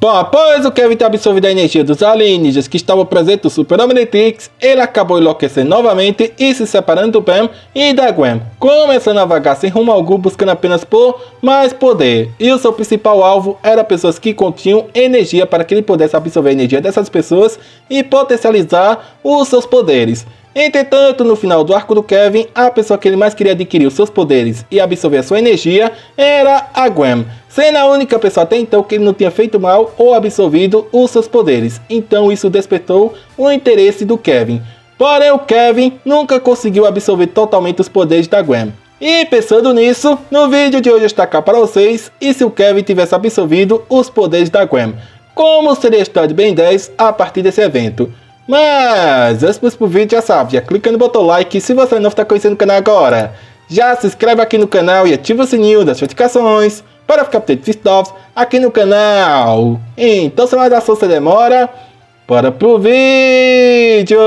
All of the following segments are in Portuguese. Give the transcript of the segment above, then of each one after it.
Bom, após o Kevin ter absorvido a energia dos alienígenas que estavam presentes no Super Omnitrix, ele acabou enlouquecendo novamente e se separando do Bam e da Gwen, começando a vagar sem rumo algum, buscando apenas por mais poder. E o seu principal alvo era pessoas que continham energia para que ele pudesse absorver a energia dessas pessoas e potencializar os seus poderes. Entretanto, no final do arco do Kevin, a pessoa que ele mais queria adquirir os seus poderes e absorver a sua energia era a Gwen, sendo a única pessoa até então que ele não tinha feito mal ou absorvido os seus poderes. Então isso despertou o interesse do Kevin. Porém, o Kevin nunca conseguiu absorver totalmente os poderes da Gwen. E pensando nisso, no vídeo de hoje eu destacar para vocês e se o Kevin tivesse absorvido os poderes da Gwen, como seria a história de Ben 10 a partir desse evento. Mas, antes pro vídeo, já sabe, já clica no botão like se você não está conhecendo o canal agora. Já se inscreve aqui no canal e ativa o sininho das notificações para ficar por dentro de novos aqui no canal. Então, sem mais assunto, sem demora, bora pro vídeo!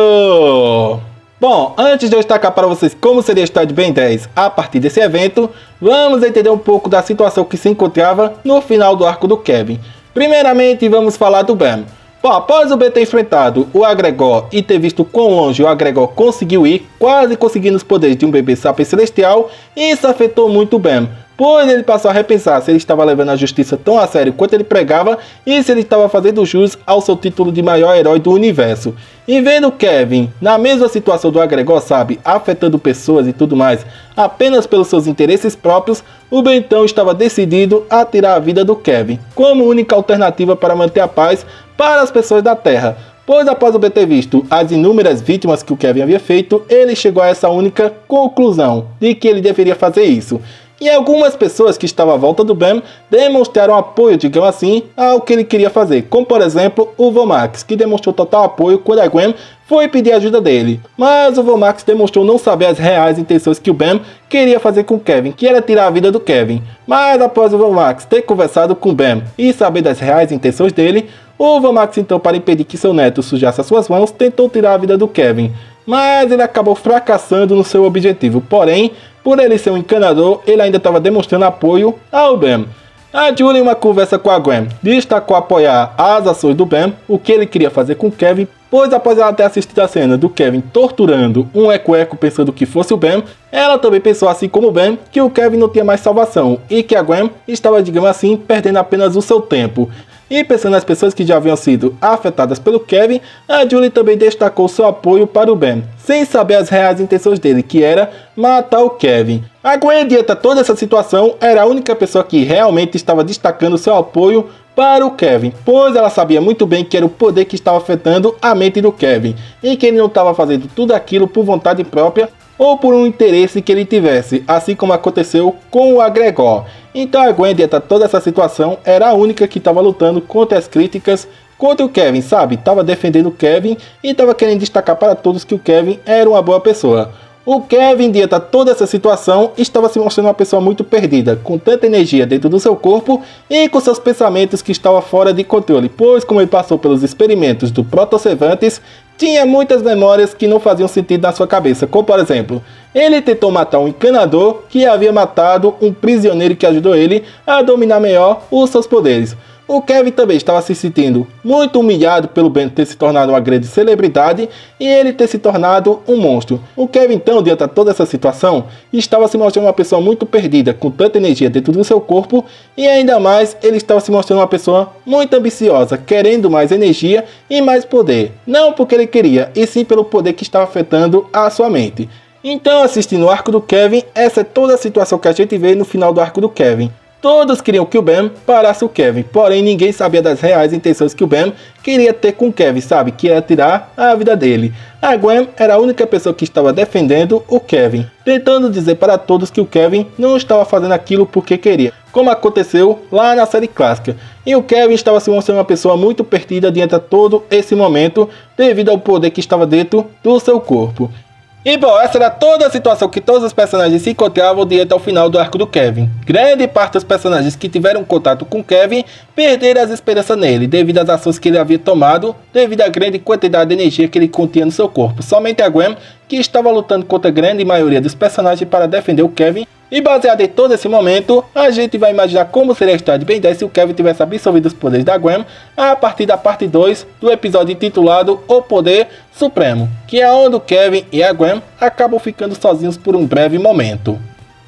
Bom, antes de eu destacar para vocês como seria a história de Ben 10 a partir desse evento, vamos entender um pouco da situação que se encontrava no final do arco do Kevin. Primeiramente, vamos falar do Bam. Bom, após o Ben ter enfrentado o Agregor e ter visto quão longe o Agregor conseguiu ir, quase conseguindo os poderes de um bebê sapiens celestial, isso afetou muito o Ben, pois ele passou a repensar se ele estava levando a justiça tão a sério quanto ele pregava e se ele estava fazendo jus ao seu título de maior herói do universo. E vendo Kevin na mesma situação do Agregor, sabe, afetando pessoas e tudo mais, apenas pelos seus interesses próprios, o Ben então estava decidido a tirar a vida do Kevin, como única alternativa para manter a paz para as pessoas da Terra. Pois após o Ben ter visto as inúmeras vítimas que o Kevin havia feito, ele chegou a essa única conclusão de que ele deveria fazer isso. E algumas pessoas que estavam à volta do Ben demonstraram apoio, digamos assim, ao que ele queria fazer, como por exemplo o Vomax, que demonstrou total apoio quando a Gwen foi pedir ajuda dele. Mas o Vomax demonstrou não saber as reais intenções que o Ben queria fazer com o Kevin, que era tirar a vida do Kevin. Mas após o Vomax ter conversado com o Ben e saber das reais intenções dele, o Vomax então, para impedir que seu neto sujasse as suas mãos, tentou tirar a vida do Kevin. Mas ele acabou fracassando no seu objetivo, porém, por ele ser um encanador, ele ainda estava demonstrando apoio ao Ben. A Julie, em uma conversa com a Gwen, destacou apoiar as ações do Ben, o que ele queria fazer com Kevin, pois após ela ter assistido a cena do Kevin torturando um Eco-Eco pensando que fosse o Ben, ela também pensou, assim como o Ben, que o Kevin não tinha mais salvação e que a Gwen estava, digamos assim, perdendo apenas o seu tempo. E pensando nas pessoas que já haviam sido afetadas pelo Kevin, a Julie também destacou seu apoio para o Ben, sem saber as reais intenções dele, que era matar o Kevin. A Gwen, diante de toda essa situação, era a única pessoa que realmente estava destacando seu apoio para o Kevin, pois ela sabia muito bem que era o poder que estava afetando a mente do Kevin, e que ele não estava fazendo tudo aquilo por vontade própria ou por um interesse que ele tivesse, assim como aconteceu com o Agregor. Então a Gwen, diante de toda essa situação, era a única que estava lutando contra as críticas contra o Kevin, sabe? Estava defendendo o Kevin e estava querendo destacar para todos que o Kevin era uma boa pessoa. O Kevin, diante de toda essa situação, estava se mostrando uma pessoa muito perdida, com tanta energia dentro do seu corpo e com seus pensamentos que estavam fora de controle, pois como ele passou pelos experimentos do Proto-Cervantes, tinha muitas memórias que não faziam sentido na sua cabeça, como por exemplo, ele tentou matar um encanador que havia matado um prisioneiro que ajudou ele a dominar melhor os seus poderes. O Kevin também estava se sentindo muito humilhado pelo Ben ter se tornado uma grande celebridade e ele ter se tornado um monstro. O Kevin então, diante de toda essa situação, estava se mostrando uma pessoa muito perdida, com tanta energia dentro do seu corpo e ainda mais ele estava se mostrando uma pessoa muito ambiciosa, querendo mais energia e mais poder. Não porque ele queria, e sim pelo poder que estava afetando a sua mente. Então, assistindo o arco do Kevin, essa é toda a situação que a gente vê no final do arco do Kevin. Todos queriam que o Ben parasse o Kevin, porém ninguém sabia das reais intenções que o Ben queria ter com o Kevin, sabe? Que era tirar a vida dele. A Gwen era a única pessoa que estava defendendo o Kevin, tentando dizer para todos que o Kevin não estava fazendo aquilo porque queria, como aconteceu lá na série clássica. E o Kevin estava se mostrando uma pessoa muito perdida diante de todo esse momento, devido ao poder que estava dentro do seu corpo. E bom, essa era toda a situação que todos os personagens se encontravam diante ao final do arco do Kevin. Grande parte dos personagens que tiveram contato com Kevin perderam as esperanças nele, devido às ações que ele havia tomado, devido à grande quantidade de energia que ele continha no seu corpo. Somente a Gwen, que estava lutando contra a grande maioria dos personagens para defender o Kevin, E baseado em todo esse momento, a gente vai imaginar como seria a história de Ben 10 se o Kevin tivesse absorvido os poderes da Gwen a partir da parte 2 do episódio intitulado O Poder Supremo, que é onde o Kevin e a Gwen acabam ficando sozinhos por um breve momento.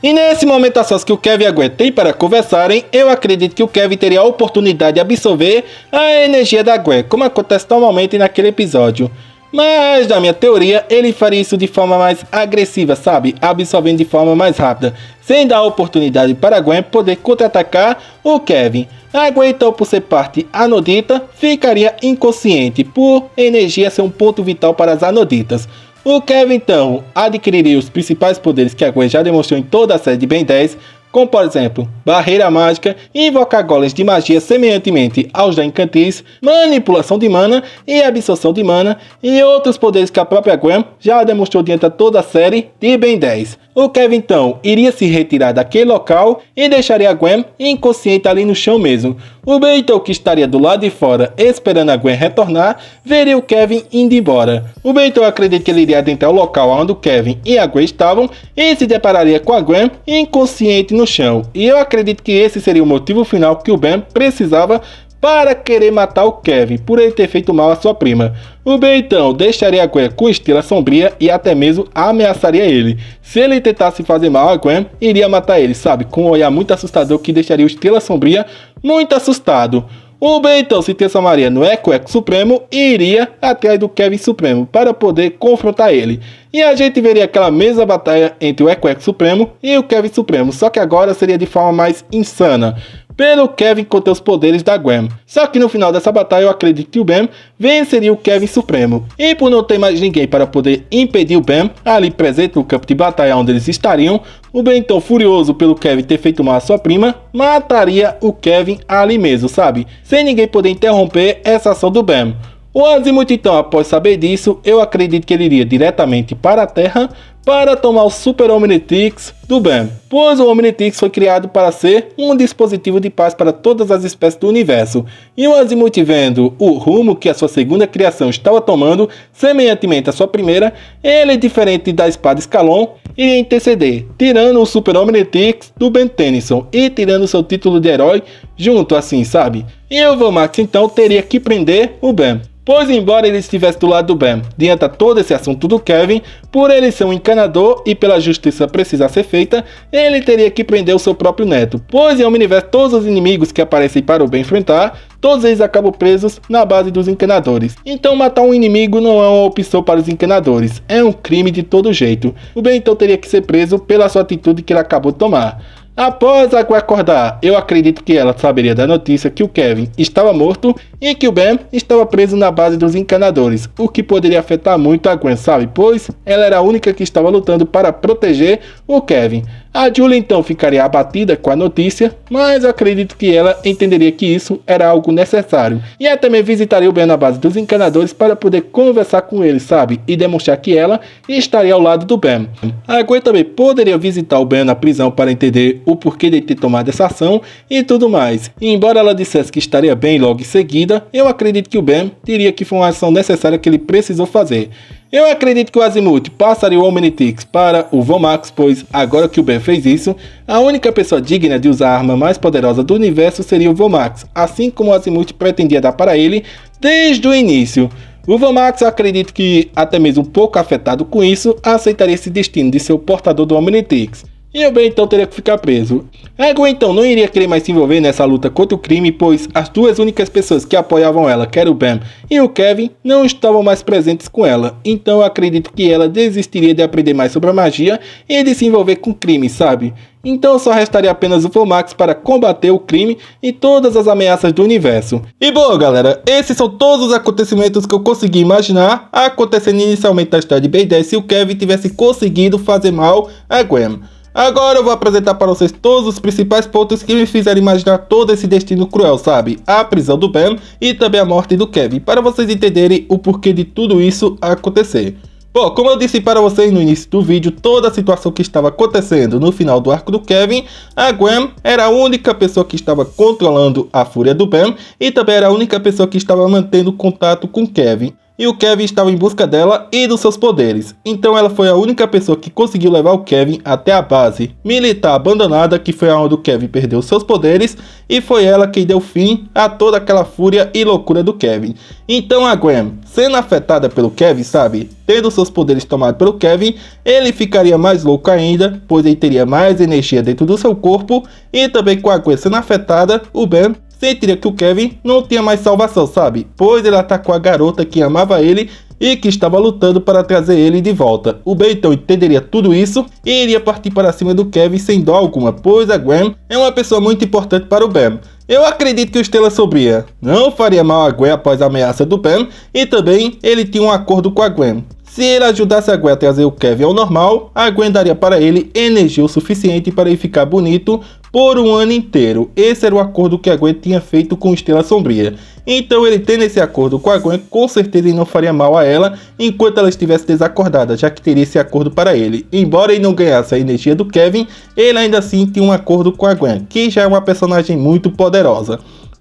E nesse momento a sós que o Kevin e a Gwen têm para conversarem, eu acredito que o Kevin teria a oportunidade de absorver a energia da Gwen, como acontece normalmente naquele episódio. Mas, na minha teoria, ele faria isso de forma mais agressiva, sabe? Absorvendo de forma mais rápida, sem dar a oportunidade para a Gwen poder contra-atacar o Kevin. A Gwen, então, por ser parte anodita, ficaria inconsciente, por energia ser um ponto vital para as anoditas. O Kevin, então, adquiriria os principais poderes que a Gwen já demonstrou em toda a série de Ben 10, como por exemplo, barreira mágica, invocar golems de magia semelhantemente aos da Incantis, manipulação de mana e absorção de mana, e outros poderes que a própria Gwen já demonstrou diante de toda a série de Ben 10. O Kevin então iria se retirar daquele local e deixaria a Gwen inconsciente ali no chão mesmo. O Ben então, que estaria do lado de fora esperando a Gwen retornar, veria o Kevin indo embora. O Ben então acredita que ele iria adentrar o local onde o Kevin e a Gwen estavam e se depararia com a Gwen inconsciente no chão. E eu acredito que esse seria o motivo final que o Ben precisava para querer matar o Kevin, por ele ter feito mal à sua prima. O Ben então deixaria a Gwen com estrela sombria e até mesmo ameaçaria ele. Se ele tentasse fazer mal a Gwen, iria matar ele, sabe? Com um olhar muito assustador que deixaria o estrela sombria muito assustado. O Ben então se transformaria no Eco Supremo e iria atrás do Kevin Supremo para poder confrontar ele. E a gente veria aquela mesma batalha entre o Eco Supremo e o Kevin Supremo, só que agora seria de forma mais insana, pelo Kevin conter os poderes da Gwen. Só que no final dessa batalha eu acredito que o Ben venceria o Kevin Supremo. E por não ter mais ninguém para poder impedir o Ben ali presente no campo de batalha onde eles estariam, o Ben então furioso pelo Kevin ter feito mal à sua prima, mataria o Kevin ali mesmo, sabe? Sem ninguém poder interromper essa ação do Ben. O Azimuth então, após saber disso, eu acredito que ele iria diretamente para a Terra para tomar o Super Omnitrix do Ben, pois o Omnitrix foi criado para ser um dispositivo de paz para todas as espécies do universo. E o Azimuth, vendo o rumo que a sua segunda criação estava tomando, semelhantemente à sua primeira, ele, diferente da espada Escalon, iria interceder, tirando o Super Omnitrix do Ben Tennyson e tirando seu título de herói junto, assim, sabe? E o Vomax então teria que prender o Ben, pois embora ele estivesse do lado do Ben diante de todo esse assunto do Kevin, por ele ser um encanador e pela justiça precisar ser feita, ele teria que prender o seu próprio neto, pois em Omniverse todos os inimigos que aparecem para o Ben enfrentar, todos eles acabam presos na base dos encanadores. Então matar um inimigo não é uma opção para os encanadores, é um crime de todo jeito. O Ben então teria que ser preso pela sua atitude que ele acabou de tomar. Após a Gwen acordar, eu acredito que ela saberia da notícia que o Kevin estava morto e que o Ben estava preso na base dos encanadores, o que poderia afetar muito a Gwen, sabe? Pois ela era a única que estava lutando para proteger o Kevin. A Julia então ficaria abatida com a notícia, mas eu acredito que ela entenderia que isso era algo necessário. E ela também visitaria o Ben na base dos encanadores para poder conversar com ele, sabe? E demonstrar que ela estaria ao lado do Ben. A Gwen também poderia visitar o Ben na prisão para entender o porquê de ter tomado essa ação e tudo mais. E embora ela dissesse que estaria bem logo em seguida, eu acredito que o Ben diria que foi uma ação necessária que ele precisou fazer. Eu acredito que o Azimuth passaria o Omnitrix para o Vomax, pois agora que o Ben fez isso, a única pessoa digna de usar a arma mais poderosa do universo seria o Vomax, assim como o Azimuth pretendia dar para ele desde o início. O Vomax, eu acredito que, até mesmo um pouco afetado com isso, aceitaria esse destino de ser o portador do Omnitrix. E o Ben então teria que ficar preso. A Gwen então não iria querer mais se envolver nessa luta contra o crime, pois as duas únicas pessoas que apoiavam ela, que era o Ben e o Kevin, não estavam mais presentes com ela. Então eu acredito que ela desistiria de aprender mais sobre a magia e de se envolver com crime, sabe? Então só restaria apenas o Vomax para combater o crime e todas as ameaças do universo. E bom, galera, esses são todos os acontecimentos que eu consegui imaginar acontecendo inicialmente na história de Ben 10 se o Kevin tivesse conseguido fazer mal a Gwen. Agora eu vou apresentar para vocês todos os principais pontos que me fizeram imaginar todo esse destino cruel, sabe? A prisão do Ben e também a morte do Kevin, para vocês entenderem o porquê de tudo isso acontecer. Bom, como eu disse para vocês no início do vídeo, toda a situação que estava acontecendo no final do arco do Kevin, a Gwen era a única pessoa que estava controlando a fúria do Ben e também era a única pessoa que estava mantendo contato com Kevin. e o Kevin estava em busca dela e dos seus poderes. Então ela foi a única pessoa que conseguiu levar o Kevin até a base militar abandonada, que foi onde o Kevin perdeu seus poderes, e foi ela quem deu fim a toda aquela fúria e loucura do Kevin. Então a Gwen, sendo afetada pelo Kevin, sabe, tendo seus poderes tomados pelo Kevin, ele ficaria mais louco ainda, pois ele teria mais energia dentro do seu corpo, e também com a Gwen sendo afetada, o Ben sentiria que o Kevin não tinha mais salvação, sabe? Pois ele atacou a garota que amava ele e que estava lutando para trazer ele de volta. O Ben então entenderia tudo isso e iria partir para cima do Kevin sem dó alguma, pois a Gwen é uma pessoa muito importante para o Ben. Eu acredito que o Estrela Sombria não faria mal a Gwen após a ameaça do Ben, e também ele tinha um acordo com a Gwen. Se ele ajudasse a Gwen a trazer o Kevin ao normal, a Gwen daria para ele energia o suficiente para ele ficar bonito por um ano inteiro. Esse era o acordo que a Gwen tinha feito com o Estrela Sombria. Então ele tendo esse acordo com a Gwen, com certeza ele não faria mal a ela enquanto ela estivesse desacordada, já que teria esse acordo para ele. Embora ele não ganhasse a energia do Kevin, ele ainda assim tinha um acordo com a Gwen, que já é uma personagem muito poderosa.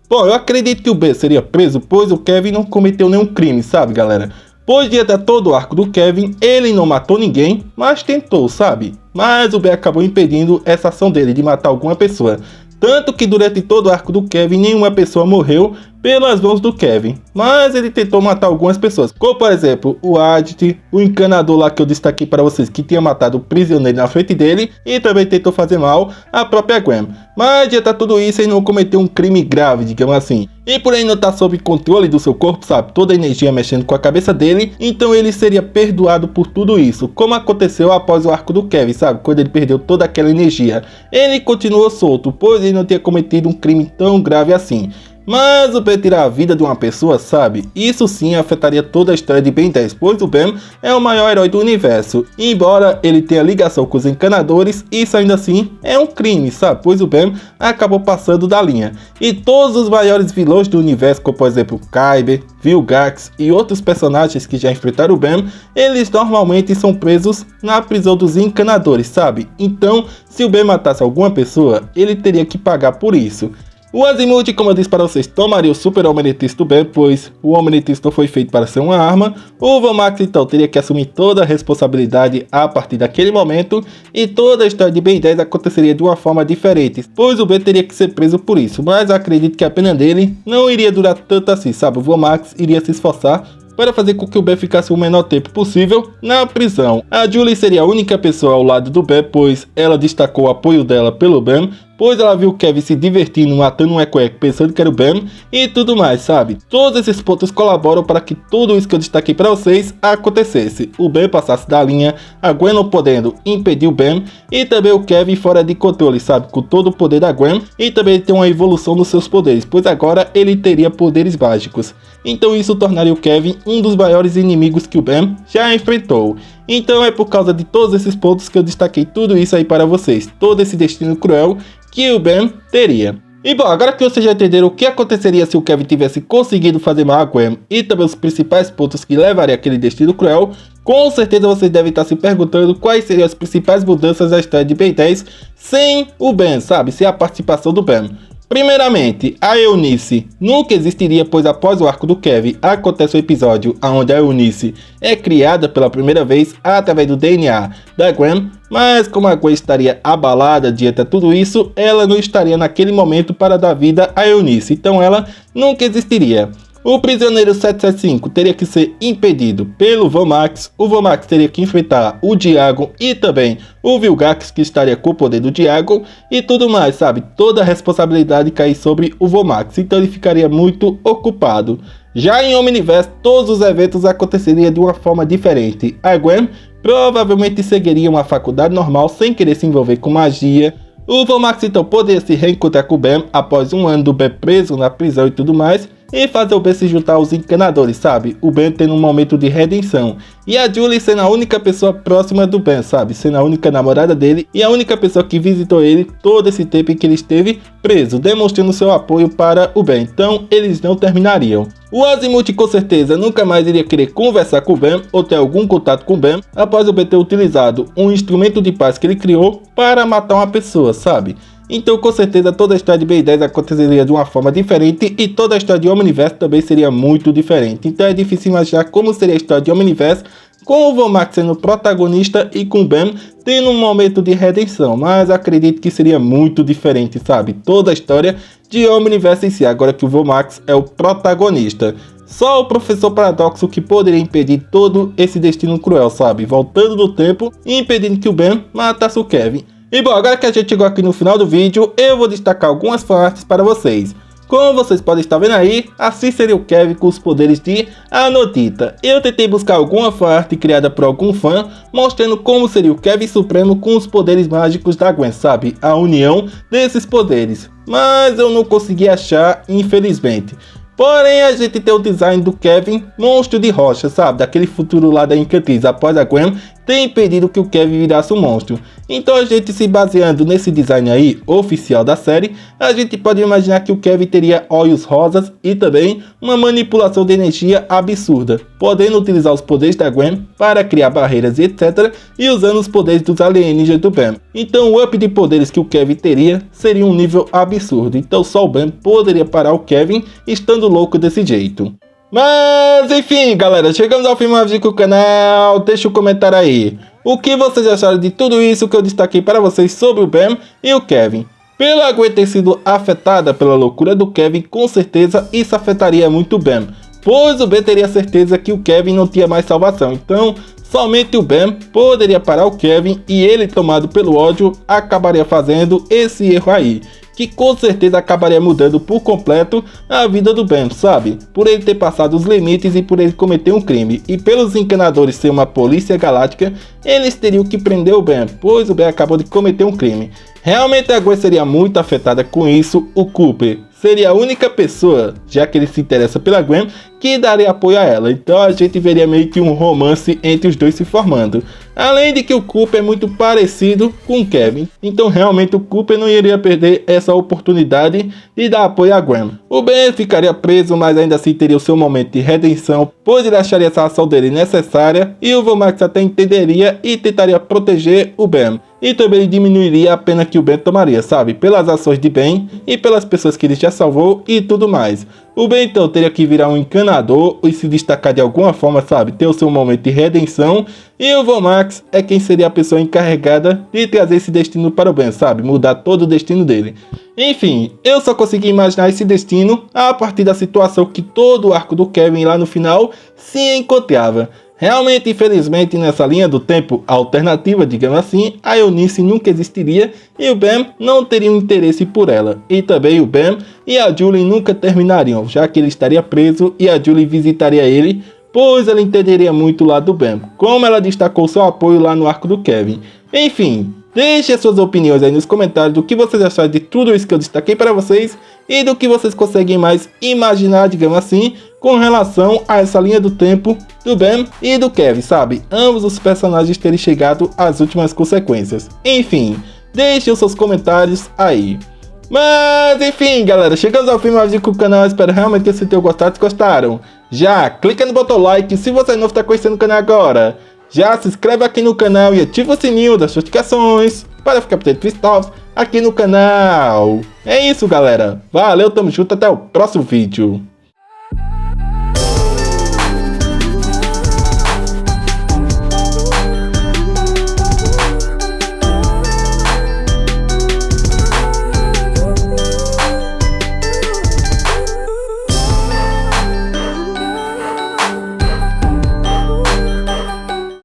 Bom, eu acredito que o Ben seria preso, pois o Kevin não cometeu nenhum crime, sabe, galera? Pois diante de todo o arco do Kevin, ele não matou ninguém, mas tentou, sabe? Mas o Ben acabou impedindo essa ação dele de matar alguma pessoa. Tanto que durante todo o arco do Kevin, nenhuma pessoa morreu pelas mãos do Kevin. Mas ele tentou matar algumas pessoas, como por exemplo o Adit, o encanador lá que eu destaquei para vocês, que tinha matado o prisioneiro na frente dele, e também tentou fazer mal à própria Gwen. Mas diante de tudo isso, ele não cometeu um crime grave, digamos assim. E por ele não estar sob controle do seu corpo, sabe, toda a energia mexendo com a cabeça dele, então ele seria perdoado por tudo isso, como aconteceu após o arco do Kevin, sabe, quando ele perdeu toda aquela energia. Ele continuou solto, pois ele não tinha cometido um crime tão grave assim. Mas o Ben tirar a vida de uma pessoa, sabe? Isso sim afetaria toda a história de Ben 10, pois o Ben é o maior herói do universo. E embora ele tenha ligação com os encanadores, isso ainda assim é um crime, sabe? Pois o Ben acabou passando da linha. E todos os maiores vilões do universo, como por exemplo Kyber, Vilgax e outros personagens que já enfrentaram o Ben, eles normalmente são presos na prisão dos encanadores, sabe? Então, se o Ben matasse alguma pessoa, ele teria que pagar por isso. O Azimuth, como eu disse para vocês, tomaria o Super Omnitrix do Ben, pois o Omnitrix não foi feito para ser uma arma. O Vomax então teria que assumir toda a responsabilidade a partir daquele momento, e toda a história de Ben 10 aconteceria de uma forma diferente, pois o Ben teria que ser preso por isso. Mas acredito que a pena dele não iria durar tanto assim, sabe? O Vomax iria se esforçar para fazer com que o Ben ficasse o menor tempo possível na prisão. A Julie seria a única pessoa ao lado do Ben, pois ela destacou o apoio dela pelo Ben, pois ela viu o Kevin se divertindo, matando um Eco pensando que era o Ben e tudo mais, sabe? Todos esses pontos colaboram para que tudo isso que eu destaquei para vocês acontecesse. O Ben passasse da linha, a Gwen não podendo impedir o Ben, e também o Kevin fora de controle, sabe? Com todo o poder da Gwen, e também tem uma evolução dos seus poderes, pois agora ele teria poderes mágicos. Então isso tornaria o Kevin um dos maiores inimigos que o Ben já enfrentou. Então é por causa de todos esses pontos que eu destaquei tudo isso aí para vocês, todo esse destino cruel que o Ben teria. E bom, agora que vocês já entenderam o que aconteceria se o Kevin tivesse conseguido fazer mal a Gwen e também os principais pontos que levariam aquele destino cruel, com certeza vocês devem estar se perguntando quais seriam as principais mudanças da história de Ben 10 sem o Ben, sabe? Sem a participação do Ben. Primeiramente, a Eunice nunca existiria, pois após o arco do Kevin acontece o episódio onde a Eunice é criada pela primeira vez através do DNA da Gwen, mas como a Gwen estaria abalada diante de tudo isso, ela não estaria naquele momento para dar vida a Eunice, então ela nunca existiria. O prisioneiro 775 teria que ser impedido pelo Vomax, o Vomax teria que enfrentar o Diagon e também o Vilgax, que estaria com o poder do Diagon e tudo mais, sabe? Toda a responsabilidade cair sobre o Vomax, então ele ficaria muito ocupado. Já em Omniverse, todos os eventos aconteceriam de uma forma diferente. A Gwen provavelmente seguiria uma faculdade normal sem querer se envolver com magia. O Vomax então poderia se reencontrar com o Ben após um ano do Ben preso na prisão e tudo mais, e fazer o Ben se juntar aos encanadores, sabe? O Ben tendo um momento de redenção. E a Julie sendo a única pessoa próxima do Ben, sabe? Sendo a única namorada dele e a única pessoa que visitou ele todo esse tempo em que ele esteve preso, demonstrando seu apoio para o Ben. Então, eles não terminariam. O Azimuth com certeza nunca mais iria querer conversar com o Ben ou ter algum contato com o Ben após o Ben ter utilizado um instrumento de paz que ele criou para matar uma pessoa, sabe? Então com certeza toda a história de Ben 10 aconteceria de uma forma diferente e toda a história de Omniverse também seria muito diferente. Então é difícil imaginar como seria a história de Omniverse com o Vomax sendo protagonista e com o Ben tendo um momento de redenção, mas acredito que seria muito diferente, sabe? Toda a história de Omniverse em si, agora que o Vomax é o protagonista. Só o Professor Paradoxo que poderia impedir todo esse destino cruel, sabe? Voltando no tempo e impedindo que o Ben matasse o Kevin. E bom, agora que a gente chegou aqui no final do vídeo, eu vou destacar algumas partes para vocês. Como vocês podem estar vendo aí, assim seria o Kevin com os poderes de Anodita. Eu tentei buscar alguma arte criada por algum fã, mostrando como seria o Kevin Supremo com os poderes mágicos da Gwen, sabe? A união desses poderes. Mas eu não consegui achar, infelizmente. Porém, a gente tem o design do Kevin, monstro de rocha, sabe? Daquele futuro lá da Encantriz, após a Gwen ter impedido que o Kevin virasse um monstro. Então a gente se baseando nesse design aí, oficial da série, a gente pode imaginar que o Kevin teria olhos rosas e também uma manipulação de energia absurda, podendo utilizar os poderes da Gwen para criar barreiras e etc, e usando os poderes dos alienígenas do Ben. Então o up de poderes que o Kevin teria seria um nível absurdo, então só o Ben poderia parar o Kevin estando louco desse jeito. Mas enfim galera, chegamos ao fim mais do canal, deixa um comentário aí. O que vocês acharam de tudo isso que eu destaquei para vocês sobre o Ben e o Kevin? Pela Gwen ter sido afetada pela loucura do Kevin, com certeza isso afetaria muito o Ben, pois o Ben teria certeza que o Kevin não tinha mais salvação, então somente o Ben poderia parar o Kevin e ele, tomado pelo ódio, acabaria fazendo esse erro aí, que com certeza acabaria mudando por completo a vida do Ben, sabe? Por ele ter passado os limites e por ele cometer um crime. E pelos encanadores ser uma polícia galáctica, eles teriam que prender o Ben, pois o Ben acabou de cometer um crime. Realmente a Gwen seria muito afetada com isso. O Cooper seria a única pessoa, já que ele se interessa pela Gwen, que daria apoio a ela. Então a gente veria meio que um romance entre os dois se formando. Além de que o Cooper é muito parecido com o Kevin, então realmente o Cooper não iria perder essa oportunidade de dar apoio a Gwen. O Ben ficaria preso, mas ainda assim teria o seu momento de redenção, pois ele acharia essa ação dele necessária, e o Vomax até entenderia e tentaria proteger o Ben. E também diminuiria a pena que o Ben tomaria, sabe? Pelas ações de Ben e pelas pessoas que ele já salvou e tudo mais. O Ben então teria que virar um encanador e se destacar de alguma forma, sabe? Ter o seu momento de redenção. E o Vomax é quem seria a pessoa encarregada de trazer esse destino para o Ben, sabe? Mudar todo o destino dele. Enfim, eu só consegui imaginar esse destino a partir da situação que todo o arco do Kevin lá no final se encontrava. Realmente, infelizmente, nessa linha do tempo alternativa, digamos assim, a Eunice nunca existiria e o Ben não teria um interesse por ela. E também o Ben e a Julie nunca terminariam, já que ele estaria preso e a Julie visitaria ele, pois ela entenderia muito o lado do Ben, como ela destacou seu apoio lá no arco do Kevin. Enfim, deixe as suas opiniões aí nos comentários do que vocês acharam de tudo isso que eu destaquei para vocês e do que vocês conseguem mais imaginar, digamos assim, com relação a essa linha do tempo do Ben e do Kevin, sabe? Ambos os personagens terem chegado às últimas consequências. Enfim, deixe os seus comentários aí. Mas enfim galera, chegamos ao fim mais do canal, espero realmente que vocês tenham gostado. Se gostaram, já clica no botão like. Se você é novo, está conhecendo o canal agora, já se inscreve aqui no canal e ativa o sininho das notificações para ficar por dentro dos novos aqui no canal. É isso galera, valeu, tamo junto, até o próximo vídeo.